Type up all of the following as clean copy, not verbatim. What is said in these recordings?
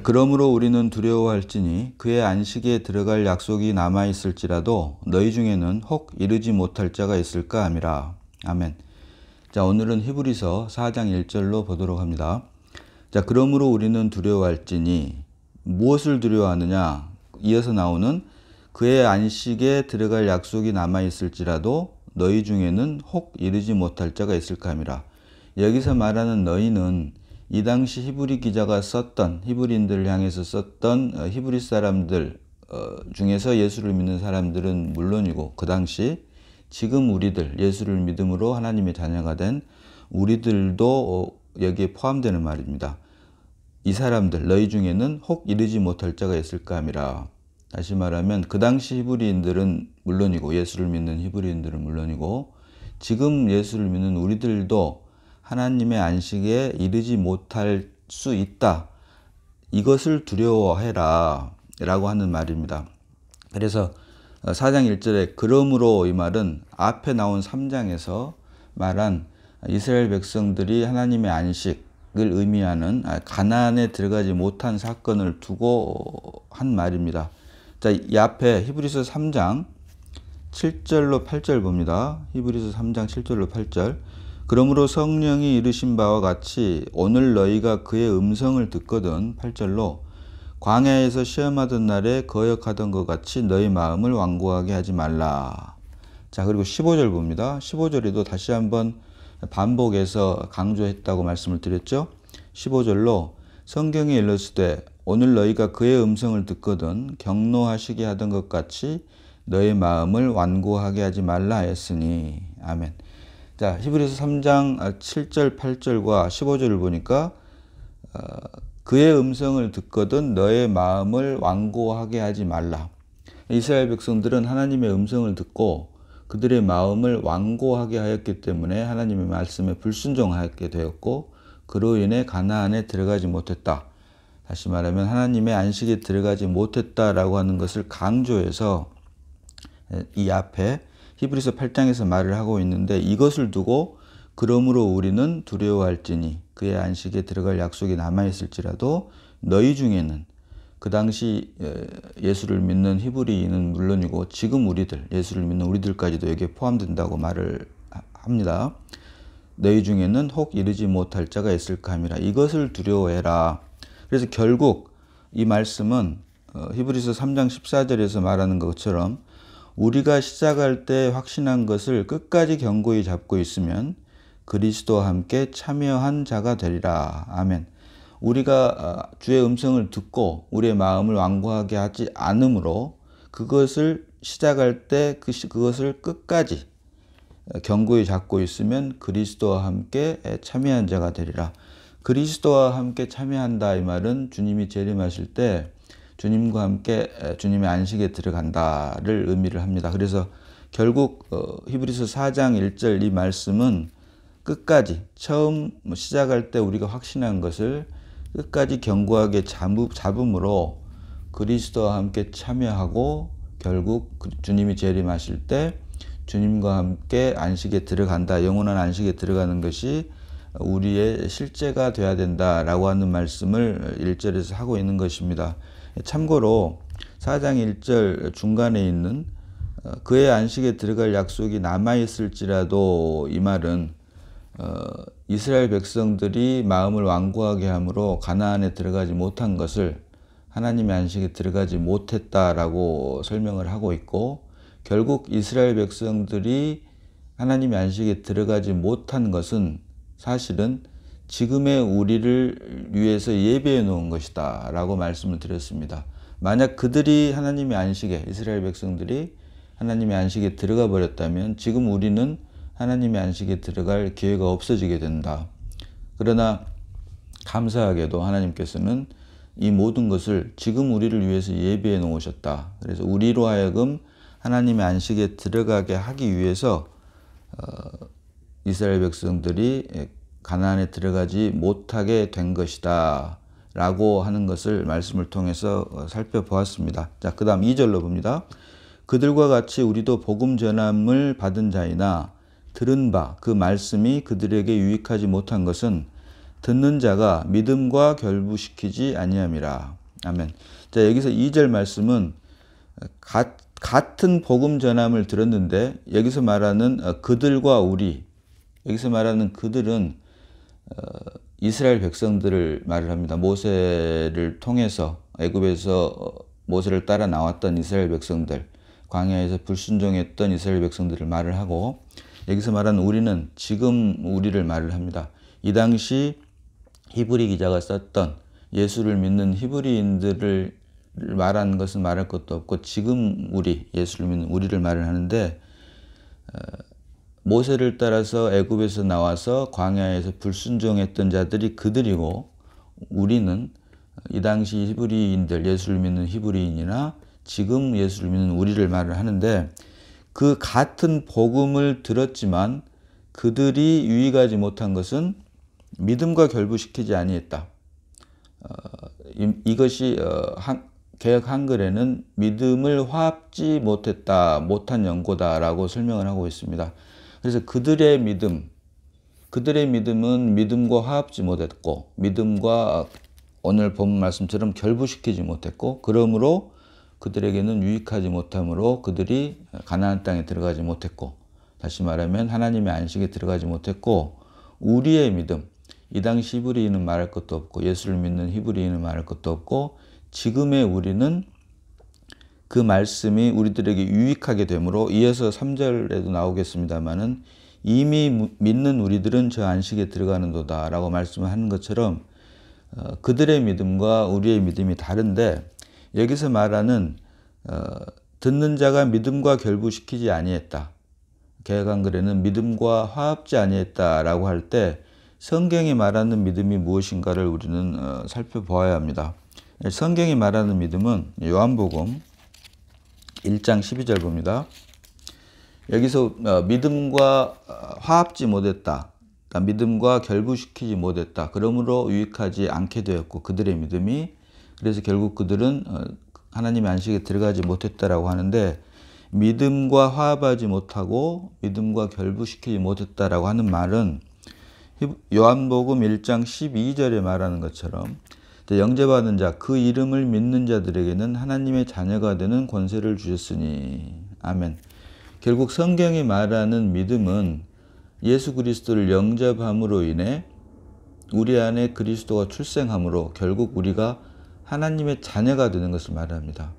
그러므로 우리는 두려워할지니 그의 안식에 들어갈 약속이 남아있을지라도 너희 중에는 혹 이르지 못할 자가 있을까 함이라. 아멘. 자, 오늘은 히브리서 4장 1절로 보도록 합니다. 자, 그러므로 우리는 두려워할지니 무엇을 두려워하느냐? 이어서 나오는 그의 안식에 들어갈 약속이 남아있을지라도 너희 중에는 혹 이르지 못할 자가 있을까 함이라. 여기서 말하는 너희는 이 당시 히브리 기자가 썼던, 히브리인들을 향해서 썼던 히브리 사람들 중에서 예수를 믿는 사람들은 물론이고, 그 당시 지금 우리들, 예수를 믿음으로 하나님의 자녀가 된 우리들도 여기에 포함되는 말입니다. 이 사람들, 너희 중에는 혹 이르지 못할 자가 있을까 함이라. 다시 말하면 그 당시 히브리인들은 물론이고, 예수를 믿는 히브리인들은 물론이고, 지금 예수를 믿는 우리들도 하나님의 안식에 이르지 못할 수 있다. 이것을 두려워해라 라고 하는 말입니다. 그래서 4장 1절에 그러므로 이 말은 앞에 나온 3장에서 말한 이스라엘 백성들이 하나님의 안식을 의미하는 가나안에 들어가지 못한 사건을 두고 한 말입니다. 자, 이 앞에 히브리서 3장 7절로 8절 봅니다. 히브리서 3장 7절로 8절. 그러므로 성령이 이르신 바와 같이 오늘 너희가 그의 음성을 듣거든 8절로 광야에서 시험하던 날에 거역하던 것 같이 너희 마음을 완고하게 하지 말라. 자, 그리고 15절 봅니다. 15절에도 다시 한번 반복해서 강조했다고 말씀을 드렸죠. 15절로 성경에 일렀으되 오늘 너희가 그의 음성을 듣거든 경노하시게 하던 것 같이 너희 마음을 완고하게 하지 말라 했으니. 아멘. 자, 히브리서 3장 7절, 8절과 15절을 보니까 그의 음성을 듣거든 너의 마음을 완고하게 하지 말라. 이스라엘 백성들은 하나님의 음성을 듣고 그들의 마음을 완고하게 하였기 때문에 하나님의 말씀에 불순종하게 되었고 그로 인해 가나안에 들어가지 못했다. 다시 말하면 하나님의 안식에 들어가지 못했다라고 하는 것을 강조해서 이 앞에 히브리서 8장에서 말을 하고 있는데 이것을 두고 그러므로 우리는 두려워할지니 그의 안식에 들어갈 약속이 남아있을지라도 너희 중에는 그 당시 예수를 믿는 히브리인은 물론이고 지금 우리들, 예수를 믿는 우리들까지도 여기에 포함된다고 말을 합니다. 너희 중에는 혹 이르지 못할 자가 있을까 함이라. 이것을 두려워해라. 그래서 결국 이 말씀은 히브리서 3장 14절에서 말하는 것처럼 우리가 시작할 때 확신한 것을 끝까지 견고히 잡고 있으면 그리스도와 함께 참여한 자가 되리라. 아멘. 우리가 주의 음성을 듣고 우리의 마음을 완고하게 하지 않으므로 그것을 시작할 때 그것을 끝까지 견고히 잡고 있으면 그리스도와 함께 참여한 자가 되리라. 그리스도와 함께 참여한다 이 말은 주님이 재림하실 때 주님과 함께 주님의 안식에 들어간다를 의미를 합니다. 그래서 결국 히브리서 4장 1절 이 말씀은 끝까지 처음 시작할 때 우리가 확신한 것을 끝까지 견고하게 잡음으로 그리스도와 함께 참여하고 결국 주님이 재림하실 때 주님과 함께 안식에 들어간다. 영원한 안식에 들어가는 것이 우리의 실제가 돼야 된다라고 하는 말씀을 1절에서 하고 있는 것입니다. 참고로 4장 1절 중간에 있는 그의 안식에 들어갈 약속이 남아있을지라도 이 말은 이스라엘 백성들이 마음을 완고하게 함으로 가나안에 들어가지 못한 것을 하나님의 안식에 들어가지 못했다라고 설명을 하고 있고 결국 이스라엘 백성들이 하나님의 안식에 들어가지 못한 것은 사실은 지금의 우리를 위해서 예배해 놓은 것이다 라고 말씀을 드렸습니다. 만약 그들이 하나님의 안식에 이스라엘 백성들이 하나님의 안식에 들어가 버렸다면 지금 우리는 하나님의 안식에 들어갈 기회가 없어지게 된다. 그러나 감사하게도 하나님께서는 이 모든 것을 지금 우리를 위해서 예배해 놓으셨다. 그래서 우리로 하여금 하나님의 안식에 들어가게 하기 위해서 이스라엘 백성들이 가나안에 들어가지 못하게 된 것이다 라고 하는 것을 말씀을 통해서 살펴보았습니다. 자, 그 다음 2절로 봅니다. 그들과 같이 우리도 복음 전함을 받은 자이나 들은 바 그 말씀이 그들에게 유익하지 못한 것은 듣는 자가 믿음과 결부시키지 아니함이라. 아멘. 자, 여기서 2절 말씀은 같은 복음 전함을 들었는데 여기서 말하는 그들과 우리, 여기서 말하는 그들은 이스라엘 백성들을 말을 합니다. 모세를 통해서 애굽에서 모세를 따라 나왔던 이스라엘 백성들, 광야에서 불순종했던 이스라엘 백성들을 말을 하고, 여기서 말하는 우리는 지금 우리를 말을 합니다. 이 당시 히브리 기자가 썼던 예수를 믿는 히브리인들을 말하는 것은 말할 것도 없고 지금 우리, 예수를 믿는 우리를 말을 하는데, 모세를 따라서 애굽에서 나와서 광야에서 불순종했던 자들이 그들이고, 우리는 이 당시 히브리인들, 예수를 믿는 히브리인이나 지금 예수를 믿는 우리를 말을 하는데, 그 같은 복음을 들었지만 그들이 유익하지 못한 것은 믿음과 결부시키지 아니했다. 이것이 개역 한글에는 믿음을 화합지 못한 연고다라고 설명을 하고 있습니다. 그래서 그들의 믿음은 믿음과 화합지 못했고, 믿음과 오늘 본 말씀처럼 결부시키지 못했고, 그러므로 그들에게는 유익하지 못하므로 그들이 가나안 땅에 들어가지 못했고, 다시 말하면 하나님의 안식에 들어가지 못했고, 우리의 믿음, 이 당시 히브리인은 말할 것도 없고 예수를 믿는 히브리인은 말할 것도 없고, 지금의 우리는 그 말씀이 우리들에게 유익하게 되므로, 이어서 3절에도 나오겠습니다마는 이미 믿는 우리들은 저 안식에 들어가는도다 라고 말씀을 하는 것처럼 그들의 믿음과 우리의 믿음이 다른데, 여기서 말하는 듣는 자가 믿음과 결부시키지 아니했다, 개역 한글에는 믿음과 화합지 아니했다라고 할 때 성경이 말하는 믿음이 무엇인가를 우리는 살펴보아야 합니다. 성경이 말하는 믿음은 요한복음 1장 12절 봅니다. 여기서 믿음과 화합지 못했다, 믿음과 결부시키지 못했다, 그러므로 유익하지 않게 되었고 그들의 믿음이, 그래서 결국 그들은 하나님의 안식에 들어가지 못했다라고 하는데, 믿음과 화합하지 못하고 믿음과 결부시키지 못했다라고 하는 말은 요한복음 1장 12절에 말하는 것처럼 영접받은 자, 그 이름을 믿는 자들에게는 하나님의 자녀가 되는 권세를 주셨으니. 아멘. 결국 성경이 말하는 믿음은 예수 그리스도를 영접함으로 인해 우리 안에 그리스도가 출생함으로 결국 우리가 하나님의 자녀가 되는 것을 말합니다.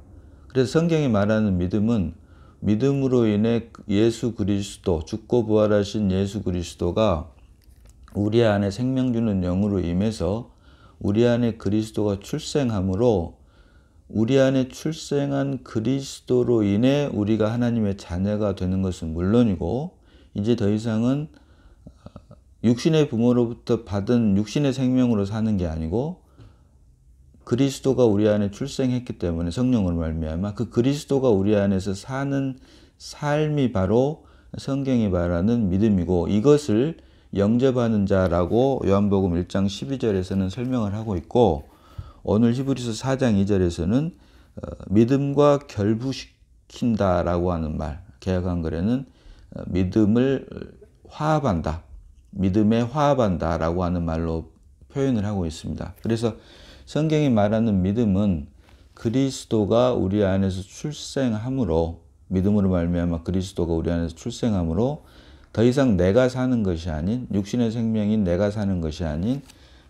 그래서 성경이 말하는 믿음은 믿음으로 인해 예수 그리스도, 죽고 부활하신 예수 그리스도가 우리 안에 생명 주는 영으로 임해서 우리 안에 그리스도가 출생함으로, 우리 안에 출생한 그리스도로 인해 우리가 하나님의 자녀가 되는 것은 물론이고, 이제 더 이상은 육신의 부모로부터 받은 육신의 생명으로 사는 게 아니고 그리스도가 우리 안에 출생했기 때문에 성령으로 말미암아 그 그리스도가 우리 안에서 사는 삶이 바로 성경이 말하는 믿음이고, 이것을 영접하는 자라고 요한복음 1장 12절에서는 설명을 하고 있고, 오늘 히브리서 4장 2절에서는 믿음과 결부시킨다라고 하는 말, 개역 한글에는 믿음을 화합한다, 믿음에 화합한다라고 하는 말로 표현을 하고 있습니다. 그래서 성경이 말하는 믿음은 그리스도가 우리 안에서 출생함으로, 믿음으로 말미암아 그리스도가 우리 안에서 출생함으로 더 이상 내가 사는 것이 아닌, 육신의 생명인 내가 사는 것이 아닌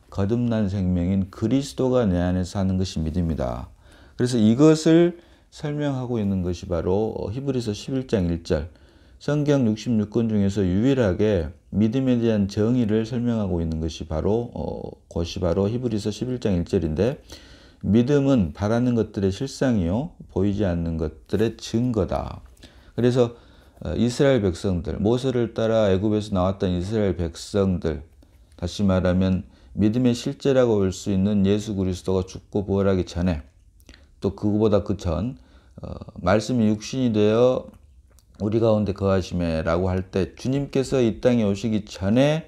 거듭난 생명인 그리스도가 내 안에 사는 것이 믿음이다. 그래서 이것을 설명하고 있는 것이 바로 히브리서 11장 1절, 성경 66권 중에서 유일하게 믿음에 대한 정의를 설명하고 있는 것이 바로 그것이 바로 히브리서 11장 1절인데, 믿음은 바라는 것들의 실상이요 보이지 않는 것들의 증거다. 그래서 이스라엘 백성들, 모세를 따라 애굽에서 나왔던 이스라엘 백성들, 다시 말하면 믿음의 실제라고 볼 수 있는 예수 그리스도가 죽고 부활하기 전에, 또 그거보다 그 전 말씀이 육신이 되어 우리 가운데 거하심에라고 할 때 주님께서 이 땅에 오시기 전에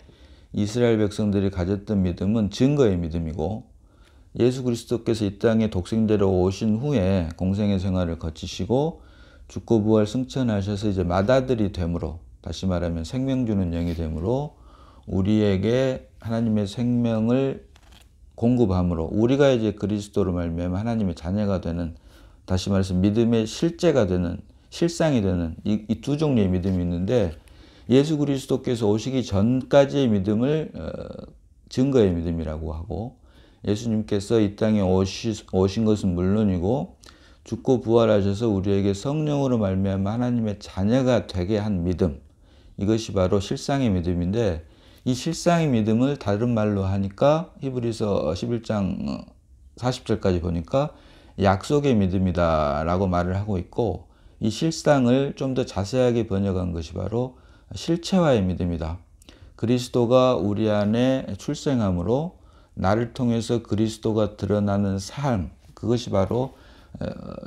이스라엘 백성들이 가졌던 믿음은 증거의 믿음이고, 예수 그리스도께서 이 땅에 독생자로 오신 후에 공생의 생활을 거치시고 죽고 부활 승천하셔서 이제 맏아들이 되므로, 다시 말하면 생명 주는 영이 되므로 우리에게 하나님의 생명을 공급함으로 우리가 이제 그리스도로 말미암아 하나님의 자녀가 되는, 다시 말해서 믿음의 실제가 되는, 실상이 되는 이 두 종류의 믿음이 있는데, 예수 그리스도께서 오시기 전까지의 믿음을 증거의 믿음이라고 하고, 예수님께서 이 땅에 오신 것은 물론이고 죽고 부활하셔서 우리에게 성령으로 말미암아 하나님의 자녀가 되게 한 믿음, 이것이 바로 실상의 믿음인데, 이 실상의 믿음을 다른 말로 하니까 히브리서 11장 40절까지 보니까 약속의 믿음이다 라고 말을 하고 있고, 이 실상을 좀 더 자세하게 번역한 것이 바로 실체화의 믿음이다. 그리스도가 우리 안에 출생함으로 나를 통해서 그리스도가 드러나는 삶, 그것이 바로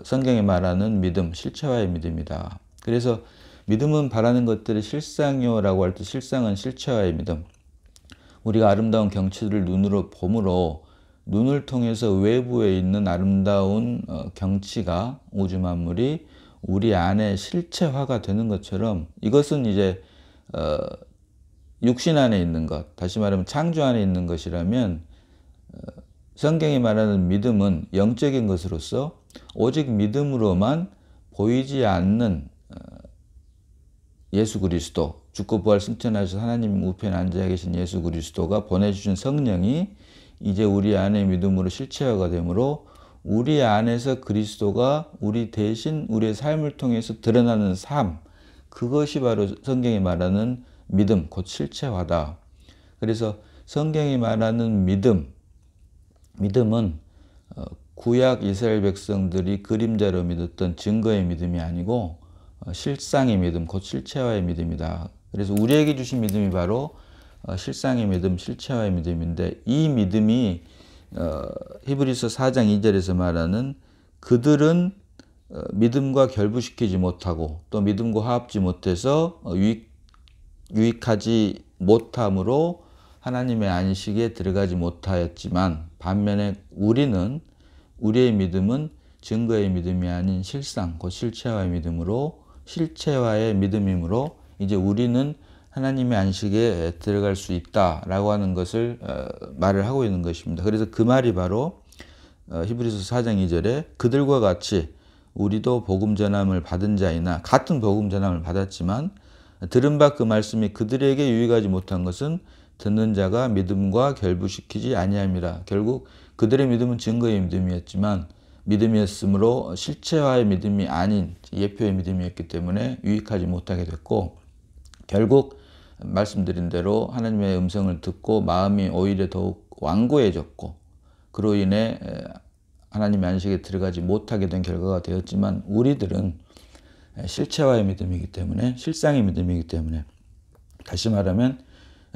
성경이 말하는 믿음, 실체화의 믿음이다. 그래서 믿음은 바라는 것들의 실상이요라고 할 때 실상은 실체화의 믿음. 우리가 아름다운 경치들을 눈으로 봄으로 눈을 통해서 외부에 있는 아름다운 경치가, 우주 만물이 우리 안에 실체화가 되는 것처럼, 이것은 이제 육신 안에 있는 것, 다시 말하면 창조 안에 있는 것이라면, 성경이 말하는 믿음은 영적인 것으로서 오직 믿음으로만 보이지 않는 예수 그리스도, 죽고 부활 승천하셔서 하나님 우편에 앉아 계신 예수 그리스도가 보내주신 성령이 이제 우리 안에 믿음으로 실체화가 되므로 우리 안에서 그리스도가 우리 대신 우리의 삶을 통해서 드러나는 삶, 그것이 바로 성경이 말하는 믿음, 곧 실체화다. 그래서 성경이 말하는 믿음은 구약 이스라엘 백성들이 그림자로 믿었던 증거의 믿음이 아니고 실상의 믿음, 곧 실체화의 믿음이다. 그래서 우리에게 주신 믿음이 바로 실상의 믿음, 실체화의 믿음인데, 이 믿음이 히브리서 4장 2절에서 말하는 그들은 믿음과 결부시키지 못하고 또 믿음과 화합지 못해서 유익하지 못함으로 하나님의 안식에 들어가지 못하였지만, 반면에 우리의 믿음은 증거의 믿음이 아닌 실상, 곧 실체화의 믿음이므로 이제 우리는 하나님의 안식에 들어갈 수 있다라고 하는 것을 말을 하고 있는 것입니다. 그래서 그 말이 바로 히브리서 4장 2절에 그들과 같이 우리도 복음 전함을 받은 자이나, 같은 복음 전함을 받았지만 들은 바 그 말씀이 그들에게 유익하지 못한 것은 듣는 자가 믿음과 결부시키지 아니함이라. 결국 그들의 믿음은 증거의 믿음이었지만 믿음이었으므로 실체화의 믿음이 아닌 예표의 믿음이었기 때문에 유익하지 못하게 됐고, 결국 말씀드린 대로 하나님의 음성을 듣고 마음이 오히려 더욱 완고해졌고, 그로 인해 하나님의 안식에 들어가지 못하게 된 결과가 되었지만, 우리들은 실체화의 믿음이기 때문에, 실상의 믿음이기 때문에, 다시 말하면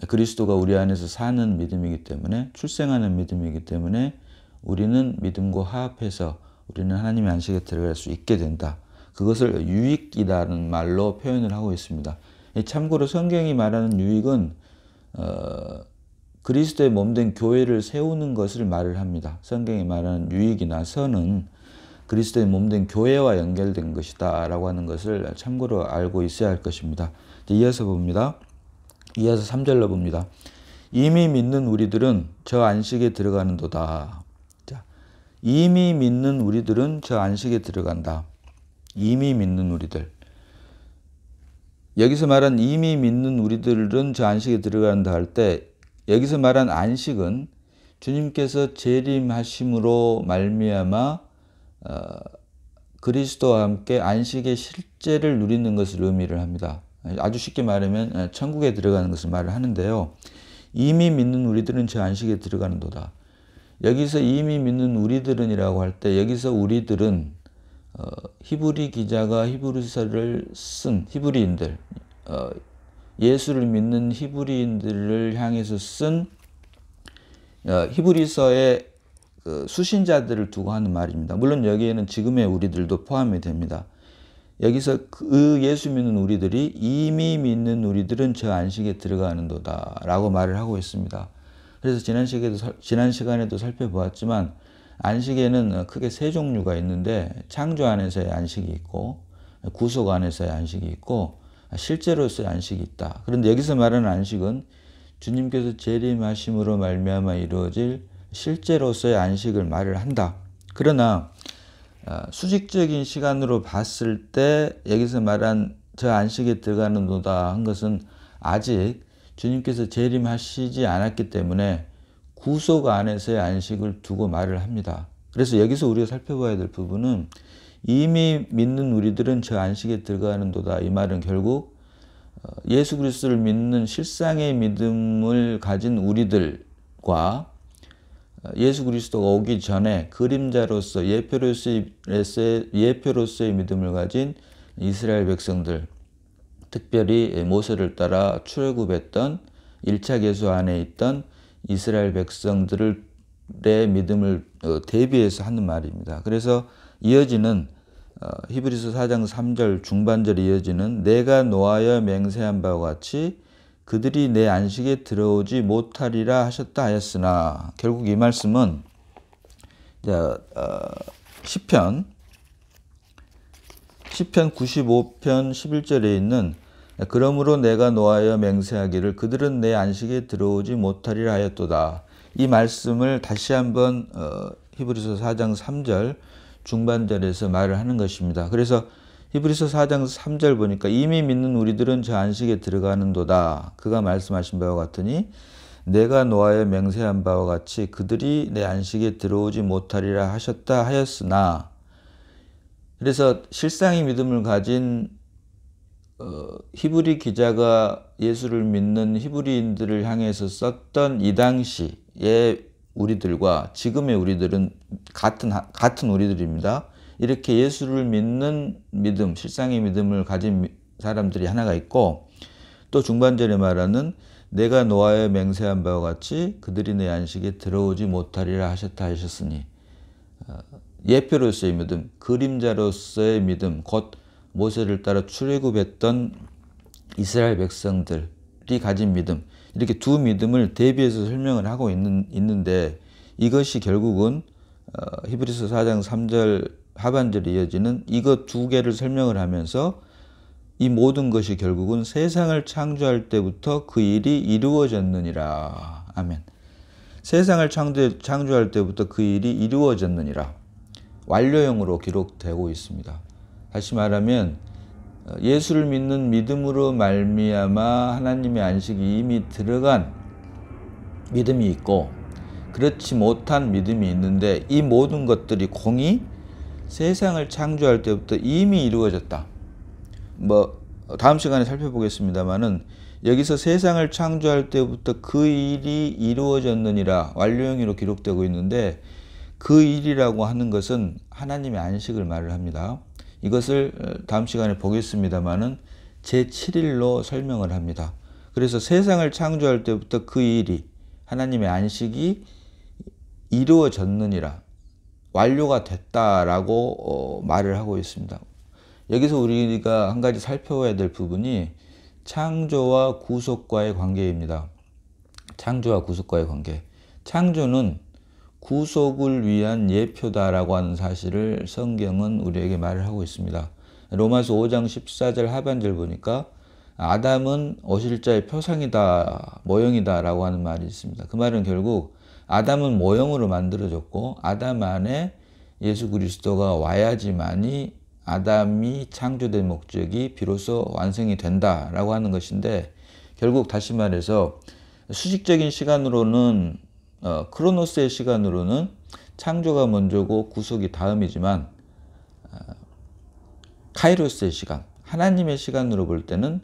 그리스도가 우리 안에서 사는 믿음이기 때문에, 출생하는 믿음이기 때문에 우리는 믿음과 화합해서 우리는 하나님의 안식에 들어갈 수 있게 된다. 그것을 유익이라는 말로 표현을 하고 있습니다. 참고로 성경이 말하는 유익은 그리스도의 몸된 교회를 세우는 것을 말을 합니다. 성경이 말하는 유익이나 선은 그리스도의 몸된 교회와 연결된 것이다 라고 하는 것을 참고로 알고 있어야 할 것입니다. 이어서 봅니다. 이어서 3절로 봅니다. 이미 믿는 우리들은 저 안식에 들어가는도다. 자, 이미 믿는 우리들은 저 안식에 들어간다. 이미 믿는 우리들. 여기서 말한 이미 믿는 우리들은 저 안식에 들어간다 할 때, 여기서 말한 안식은 주님께서 재림하심으로 말미암아 그리스도와 함께 안식의 실제를 누리는 것을 의미를 합니다. 아주 쉽게 말하면 천국에 들어가는 것을 말을 하는데요. 이미 믿는 우리들은 저 안식에 들어가는도다. 여기서 이미 믿는 우리들은이라고 할 때, 여기서 우리들은 히브리 기자가 히브리서를 쓴 히브리인들, 예수를 믿는 히브리인들을 향해서 쓴 히브리서의 수신자들을 두고 하는 말입니다. 물론 여기에는 지금의 우리들도 포함이 됩니다. 여기서 그 예수 믿는 우리들이 이미 믿는 우리들은 저 안식에 들어가는도다 라고 말을 하고 있습니다. 그래서 지난 시간에도 살펴보았지만, 안식에는 크게 세 종류가 있는데, 창조 안에서의 안식이 있고, 구속 안에서의 안식이 있고, 실제로서의 안식이 있다. 그런데 여기서 말하는 안식은 주님께서 재림하심으로 말미암아 이루어질 실제로서의 안식을 말을 한다. 그러나 수직적인 시간으로 봤을 때 여기서 말한 저 안식에 들어가는도다 한 것은 아직 주님께서 재림하시지 않았기 때문에 구속 안에서의 안식을 두고 말을 합니다. 그래서 여기서 우리가 살펴봐야 될 부분은 이미 믿는 우리들은 저 안식에 들어가는도다. 이 말은 결국 예수 그리스도를 믿는 실상의 믿음을 가진 우리들과 예수 그리스도가 오기 전에 그림자로서 예표로서의 믿음을 가진 이스라엘 백성들, 특별히 모세를 따라 출애굽했던 1차 계수 안에 있던 이스라엘 백성들의 믿음을 대비해서 하는 말입니다. 그래서 이어지는 히브리서 4장 3절 중반절에 이어지는 내가 노하여 맹세한 바와 같이 그들이 내 안식에 들어오지 못하리라 하셨다 하였으나, 결국 이 말씀은 시편 95편 11절에 있는 그러므로 내가 노하여 맹세하기를 그들은 내 안식에 들어오지 못하리라 하였도다. 이 말씀을 다시 한번 히브리서 4장 3절 중반절에서 말을 하는 것입니다. 그래서 히브리서 4장 3절 보니까 이미 믿는 우리들은 저 안식에 들어가는도다. 그가 말씀하신 바와 같으니 내가 노하여 맹세한 바와 같이 그들이 내 안식에 들어오지 못하리라 하셨다 하였으나, 그래서 실상의 믿음을 가진 히브리 기자가 예수를 믿는 히브리인들을 향해서 썼던 이 당시의 우리들과 지금의 우리들은 같은 우리들입니다. 이렇게 예수를 믿는 믿음, 실상의 믿음을 가진 사람들이 하나가 있고, 또 중반절에 말하는 내가 노하여 맹세한 바와 같이 그들이 내 안식에 들어오지 못하리라 하셨다 하셨으니, 예표로서의 믿음, 그림자로서의 믿음, 곧 모세를 따라 출애굽했던 이스라엘 백성들이 가진 믿음, 이렇게 두 믿음을 대비해서 설명을 하고 있는데, 이것이 결국은 히브리서 4장 3절 하반절에 이어지는 이것 두 개를 설명을 하면서 이 모든 것이 결국은 세상을 창조할 때부터 그 일이 이루어졌느니라. 아멘. 세상을 창조할 때부터 그 일이 이루어졌느니라. 완료형으로 기록되고 있습니다. 다시 말하면 예수를 믿는 믿음으로 말미암아 하나님의 안식이 이미 들어간 믿음이 있고, 그렇지 못한 믿음이 있는데, 이 모든 것들이 공이 세상을 창조할 때부터 이미 이루어졌다. 다음 시간에 살펴보겠습니다만은, 여기서 세상을 창조할 때부터 그 일이 이루어졌느니라 완료형으로 기록되고 있는데, 그 일이라고 하는 것은 하나님의 안식을 말을 합니다. 이것을 다음 시간에 보겠습니다만은 제7일로 설명을 합니다. 그래서 세상을 창조할 때부터 그 일이, 하나님의 안식이 이루어졌느니라, 완료가 됐다라고 말을 하고 있습니다. 여기서 우리가 한 가지 살펴봐야 될 부분이 창조와 구속과의 관계입니다. 창조와 구속과의 관계. 창조는 구속을 위한 예표다라고 하는 사실을 성경은 우리에게 말을 하고 있습니다. 로마서 5장 14절 하반절 보니까 아담은 오실 자의 표상이다, 모형이다 라고 하는 말이 있습니다. 그 말은 결국 아담은 모형으로 만들어졌고, 아담 안에 예수 그리스도가 와야지만이 아담이 창조된 목적이 비로소 완성이 된다라고 하는 것인데, 결국 다시 말해서 수직적인 시간으로는 크로노스의 시간으로는 창조가 먼저고 구속이 다음이지만, 카이로스의 시간, 하나님의 시간으로 볼 때는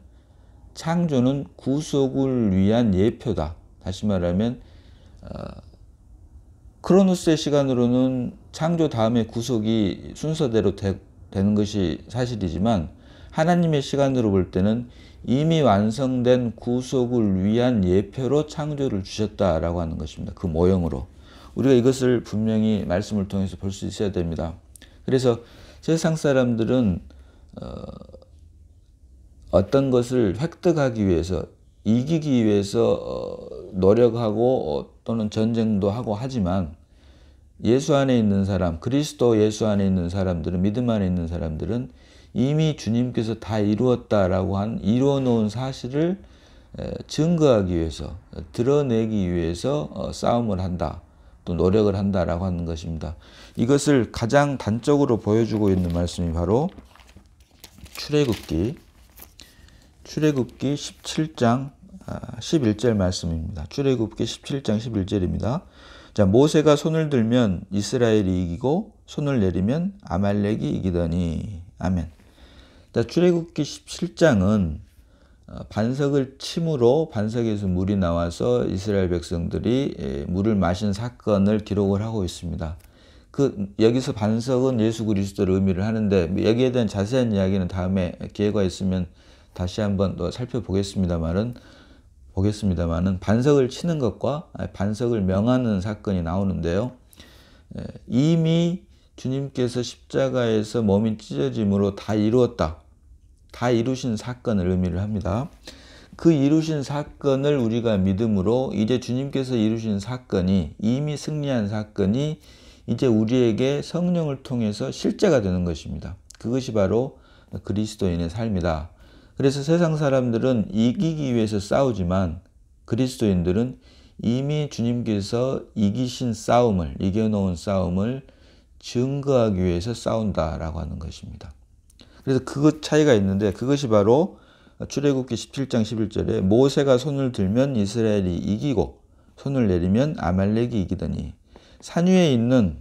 창조는 구속을 위한 예표다. 다시 말하면 크로노스의 시간으로는 창조 다음에 구속이 순서대로 되는 것이 사실이지만, 하나님의 시간으로 볼 때는 이미 완성된 구속을 위한 예표로 창조를 주셨다라고 하는 것입니다. 그 모형으로. 우리가 이것을 분명히 말씀을 통해서 볼 수 있어야 됩니다. 그래서 세상 사람들은 어떤 것을 획득하기 위해서, 이기기 위해서 노력하고 또는 전쟁도 하고 하지만, 예수 안에 있는 사람, 그리스도 예수 안에 있는 사람들은, 믿음 안에 있는 사람들은 이미 주님께서 다 이루었다라고 한 이루어 놓은 사실을 증거하기 위해서, 드러내기 위해서 싸움을 한다, 또 노력을 한다라고 하는 것입니다. 이것을 가장 단적으로 보여주고 있는 말씀이 바로 출애굽기 17장 11절 말씀입니다. 출애굽기 17장 11절입니다. 자, 모세가 손을 들면 이스라엘이 이기고 손을 내리면 아말렉이 이기더니. 아멘. 자, 출애굽기 17장은 반석을 침으로 반석에서 물이 나와서 이스라엘 백성들이 물을 마신 사건을 기록을 하고 있습니다. 여기서 반석은 예수 그리스도를 의미를 하는데, 여기에 대한 자세한 이야기는 다음에 기회가 있으면 다시 한번 또 살펴보겠습니다만은, 반석을 치는 것과 반석을 명하는 사건이 나오는데요. 이미 주님께서 십자가에서 몸이 찢어짐으로 다 이루었다, 다 이루신 사건을 의미를 합니다. 그 이루신 사건을 우리가 믿음으로 이제 주님께서 이루신 사건이, 이미 승리한 사건이 이제 우리에게 성령을 통해서 실제가 되는 것입니다. 그것이 바로 그리스도인의 삶이다. 그래서 세상 사람들은 이기기 위해서 싸우지만 그리스도인들은 이미 주님께서 이기신 싸움을, 이겨놓은 싸움을 증거하기 위해서 싸운다라고 하는 것입니다. 그래서 그 차이가 있는데, 그것이 바로 출애굽기 17장 11절에 모세가 손을 들면 이스라엘이 이기고 손을 내리면 아말렉이 이기더니, 산 위에 있는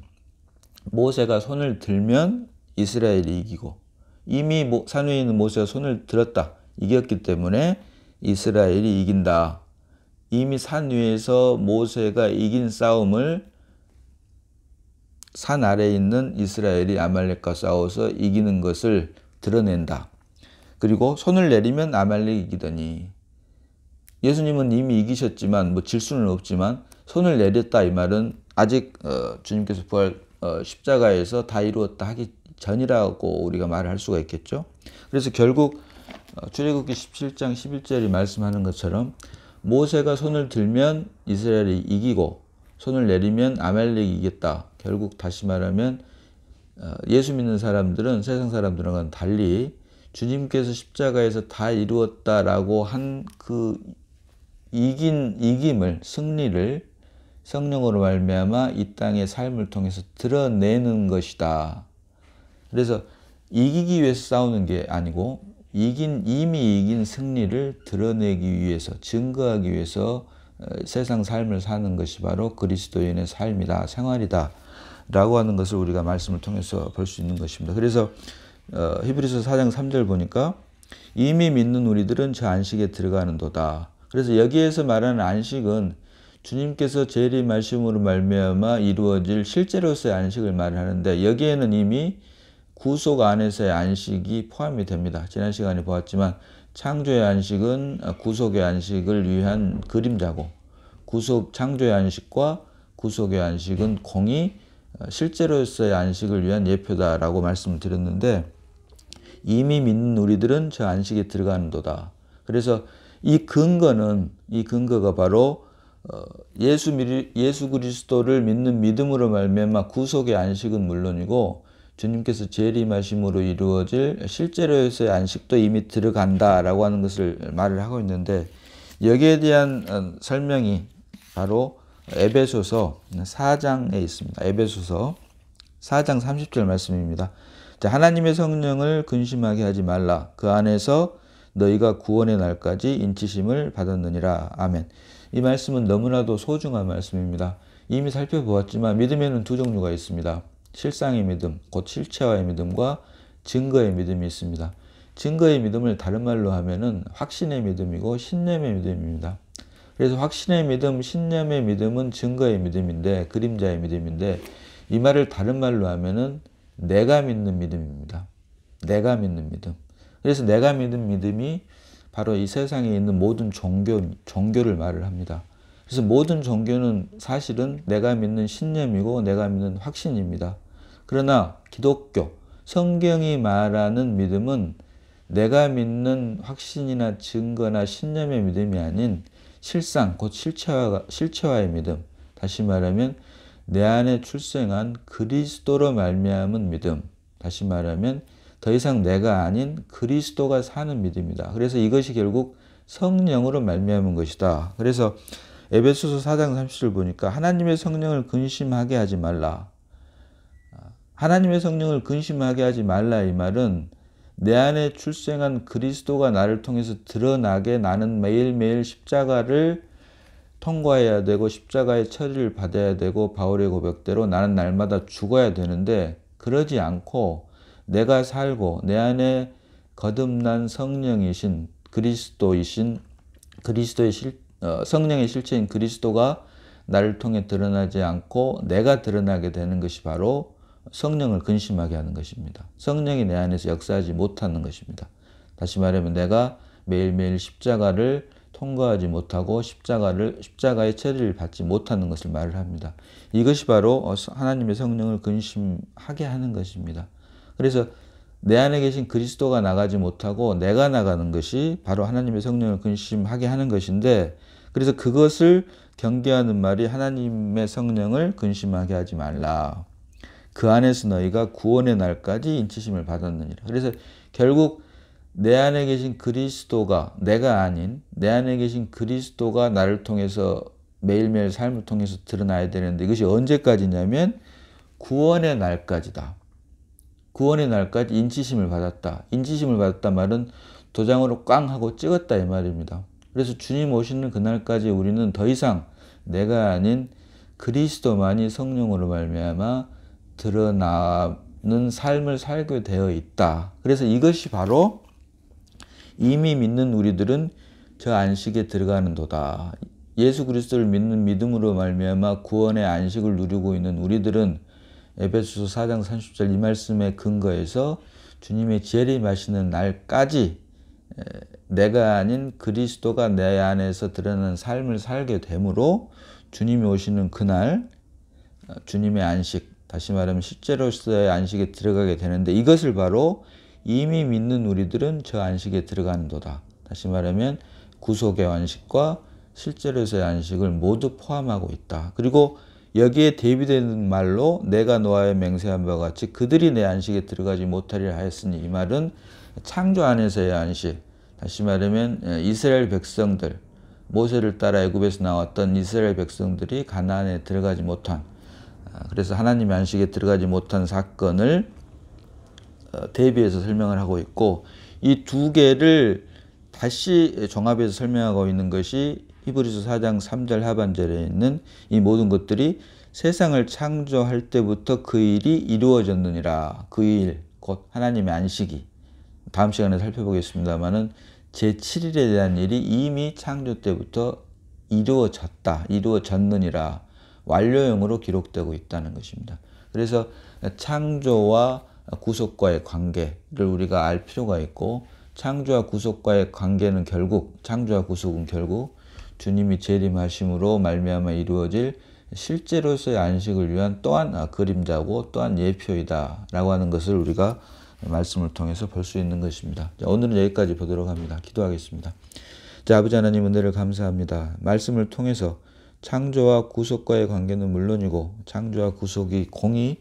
모세가 손을 들면 이스라엘이 이기고, 이미 산 위에 있는 모세가 손을 들었다, 이겼기 때문에 이스라엘이 이긴다. 이미 산 위에서 모세가 이긴 싸움을 산 아래에 있는 이스라엘이 아말렉과 싸워서 이기는 것을 드러낸다. 그리고 손을 내리면 아말렉이 이기더니, 예수님은 이미 이기셨지만 질 수는 없지만 손을 내렸다, 이 말은 아직 주님께서 부활 십자가에서 다 이루었다 하기 전이라고 우리가 말을 할 수가 있겠죠. 그래서 결국 출애굽기 17장 11절이 말씀하는 것처럼 모세가 손을 들면 이스라엘이 이기고 손을 내리면 아말렉이 이겼다. 결국 다시 말하면 예수 믿는 사람들은 세상 사람들과는 달리 주님께서 십자가에서 다 이루었다라고 한 그 이김을, 승리를 성령으로 말미암아 이 땅의 삶을 통해서 드러내는 것이다. 그래서 이기기 위해서 싸우는 게 아니고 이미 이긴 승리를 드러내기 위해서, 증거하기 위해서 세상 삶을 사는 것이 바로 그리스도인의 삶이다, 생활이다 라고 하는 것을 우리가 말씀을 통해서 볼 수 있는 것입니다. 그래서 히브리서 4장 3절 보니까 이미 믿는 우리들은 저 안식에 들어가는도다. 그래서 여기에서 말하는 안식은 주님께서 재림하심으로 말미암아 이루어질 실제로서의 안식을 말하는데, 여기에는 이미 구속 안에서의 안식이 포함이 됩니다. 지난 시간에 보았지만 창조의 안식은 구속의 안식을 위한 그림자고, 창조의 안식과 구속의 안식은 공이 실제로서의 안식을 위한 예표다라고 말씀을 드렸는데, 이미 믿는 우리들은 저 안식에 들어가는도다. 그래서 이 근거가 바로 예수 그리스도를 믿는 믿음으로 말미암아 구속의 안식은 물론이고 주님께서 재림하심으로 이루어질 실제로서의 안식도 이미 들어간다라고 하는 것을 말을 하고 있는데, 여기에 대한 설명이 바로 에베소서 4장에 있습니다. 에베소서 4장 30절 말씀입니다. 자, 하나님의 성령을 근심하게 하지 말라. 그 안에서 너희가 구원의 날까지 인치심을 받았느니라. 아멘. 이 말씀은 너무나도 소중한 말씀입니다. 이미 살펴보았지만 믿음에는 두 종류가 있습니다. 실상의 믿음, 곧 실체화의 믿음과 증거의 믿음이 있습니다. 증거의 믿음을 다른 말로 하면은 확신의 믿음이고 신념의 믿음입니다. 그래서 확신의 믿음, 신념의 믿음은 증거의 믿음인데, 그림자의 믿음인데, 이 말을 다른 말로 하면은 내가 믿는 믿음입니다. 내가 믿는 믿음. 그래서 내가 믿는 믿음이 바로 이 세상에 있는 모든 종교를 말을 합니다. 그래서 모든 종교는 사실은 내가 믿는 신념이고 내가 믿는 확신입니다. 그러나 기독교, 성경이 말하는 믿음은 내가 믿는 확신이나 증거나 신념의 믿음이 아닌 실상, 곧 실체화의 믿음. 다시 말하면 내 안에 출생한 그리스도로 말미암은 믿음. 다시 말하면 더 이상 내가 아닌 그리스도가 사는 믿음이다. 그래서 이것이 결국 성령으로 말미암은 것이다. 그래서 에베소서 4장 30절 보니까 하나님의 성령을 근심하게 하지 말라. 하나님의 성령을 근심하게 하지 말라 이 말은 내 안에 출생한 그리스도가 나를 통해서 드러나게 나는 매일매일 십자가를 통과해야 되고 십자가의 처리를 받아야 되고 바울의 고백대로 나는 날마다 죽어야 되는데 그러지 않고 내가 살고 내 안에 거듭난 성령이신 성령의 실체인 그리스도가 나를 통해 드러나지 않고 내가 드러나게 되는 것이 바로 성령을 근심하게 하는 것입니다. 성령이 내 안에서 역사하지 못하는 것입니다. 다시 말하면 내가 매일매일 십자가를 통과하지 못하고 십자가의 처리를 받지 못하는 것을 말을 합니다. 이것이 바로 하나님의 성령을 근심하게 하는 것입니다. 그래서 내 안에 계신 그리스도가 나가지 못하고 내가 나가는 것이 바로 하나님의 성령을 근심하게 하는 것인데 그래서 그것을 경계하는 말이 하나님의 성령을 근심하게 하지 말라. 그 안에서 너희가 구원의 날까지 인치심을 받았느니라. 그래서 결국 내 안에 계신 그리스도가 내가 아닌 내 안에 계신 그리스도가 나를 통해서 매일매일 삶을 통해서 드러나야 되는데 이것이 언제까지냐면 구원의 날까지다. 구원의 날까지 인치심을 받았다. 인치심을 받았다 말은 도장으로 꽝 하고 찍었다 이 말입니다. 그래서 주님 오시는 그날까지 우리는 더 이상 내가 아닌 그리스도만이 성령으로 말미암아 드러나는 삶을 살게 되어 있다. 그래서 이것이 바로 이미 믿는 우리들은 저 안식에 들어가는 도다. 예수 그리스도를 믿는 믿음으로 말미암아 구원의 안식을 누리고 있는 우리들은 에베소서 4장 30절 이 말씀에 근거해서 주님의 재림하시는 날까지 내가 아닌 그리스도가 내 안에서 드러나는 삶을 살게 되므로 주님이 오시는 그날 주님의 안식, 다시 말하면 실제로서의 안식에 들어가게 되는데 이것을 바로 이미 믿는 우리들은 저 안식에 들어가는 도다. 다시 말하면 구속의 안식과 실제로서의 안식을 모두 포함하고 있다. 그리고 여기에 대비되는 말로 내가 노아에 맹세한 바와 같이 그들이 내 안식에 들어가지 못하리라 하였으니 이 말은 창조 안에서의 안식, 다시 말하면 이스라엘 백성들, 모세를 따라 애굽에서 나왔던 이스라엘 백성들이 가나안에 들어가지 못한, 그래서 하나님의 안식에 들어가지 못한 사건을 대비해서 설명을 하고 있고 이 두 개를 다시 종합해서 설명하고 있는 것이 히브리서 4장 3절 하반절에 있는 이 모든 것들이 세상을 창조할 때부터 그 일이 이루어졌느니라. 그 일, 곧 하나님의 안식이 다음 시간에 살펴보겠습니다만은 제7일에 대한 일이 이미 창조 때부터 이루어졌느니라. 완료형으로 기록되고 있다는 것입니다. 그래서 창조와 구속과의 관계를 우리가 알 필요가 있고 창조와 구속과의 관계는 창조와 구속은 결국 주님이 재림하심으로 말미암아 이루어질 실제로서의 안식을 위한 또한 그림자고 또한 예표이다 라고 하는 것을 우리가 말씀을 통해서 볼 수 있는 것입니다. 자, 오늘은 여기까지 보도록 합니다. 기도하겠습니다. 자, 아버지 하나님 은혜를 감사합니다. 말씀을 통해서 창조와 구속과의 관계는 물론이고 창조와 구속이 공이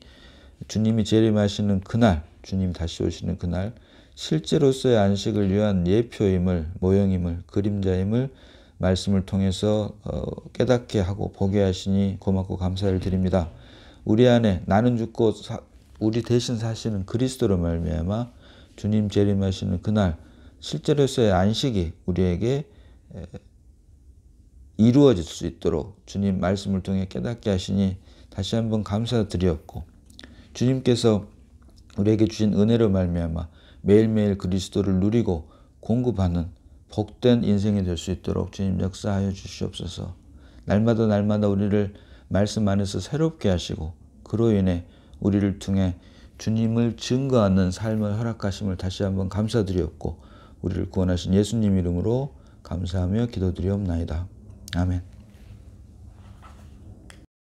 주님이 재림하시는 그날, 주님 다시 오시는 그날 실제로서의 안식을 위한 예표임을, 모형임을, 그림자임을 말씀을 통해서 깨닫게 하고 보게 하시니 고맙고 감사를 드립니다. 우리 안에 나는 죽고 우리 대신 사시는 그리스도로 말미암아 주님 재림하시는 그날 실제로서의 안식이 우리에게 이루어질 수 있도록 주님 말씀을 통해 깨닫게 하시니 다시 한번 감사드리옵고 주님께서 우리에게 주신 은혜로 말미암아 매일매일 그리스도를 누리고 공급하는 복된 인생이 될 수 있도록 주님 역사하여 주시옵소서. 날마다 우리를 말씀 안에서 새롭게 하시고 그로 인해 우리를 통해 주님을 증거하는 삶을 허락하심을 다시 한번 감사드리옵고 우리를 구원하신 예수님 이름으로 감사하며 기도드리옵나이다. 아멘.